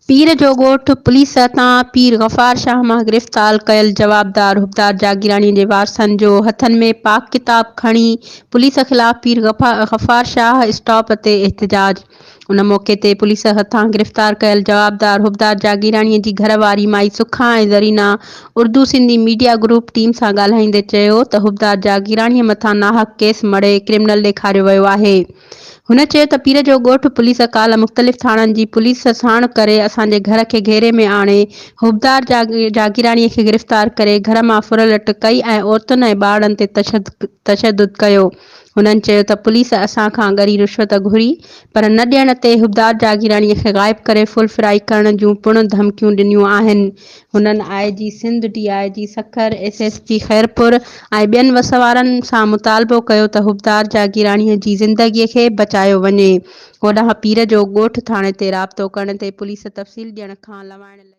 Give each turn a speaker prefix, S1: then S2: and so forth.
S1: पीर जो ॻोठु पुलिस तां पीर ग़फार शाह मां गिरफ़्तार कयल जवाबदार हुबदार जागीरानी जे वारसनि जो हथनि में पाक किताब खणी पुलिस ख़िलाफ़ पीर ग़फार शाह स्टॉप ते एहतिजाज। उन मौक़े ते पुलिस हथां गिरफ़्तार कयल जवाबदार हुबदार जागीराणीअ जी घरवारी माई सुखा ऐं Zarina Urdu Sindhi media group team सां ॻाल्हाईंदे चयो त हुबदार जागीराणीअ मथां नाहक केस मड़े क्रिमिनल ॾेखारियो वियो आहे। हुन चयो त पीर जो ॻोठु पुलिस काल्ह मुख़्तलिफ़ थाणनि जी पुलिस साण करे असांजे घर खे घेरे में आणे हुबदार जागीराणीअ खे गिरफ़्तार करे घर मां फुरलट कई ऐं औरतुनि ऐं ॿारनि ते तशदुद कयो। हुननि चयो त पुलिस असां खां ॻरी रिश्वत घुरी पर न ॾियण ते हुबदार जागीराणीअ खे ग़ाइब करे फुल फ्राई करण जूं पिणु धमकियूं ॾिनियूं आहिनि। हुननि IG Sindh, DIG Sukkur, SSP Khairpur ऐं ॿियनि वसवारनि सां मुतालबो कयो त हुबदार जागीराणीअ जी ज़िंदगीअ खे बचायो वञे। होॾांहुं पीर जो ॻोठु थाणे ते राब्तो करण ते पुलिस तफ़सील ॾियण खां लवाइण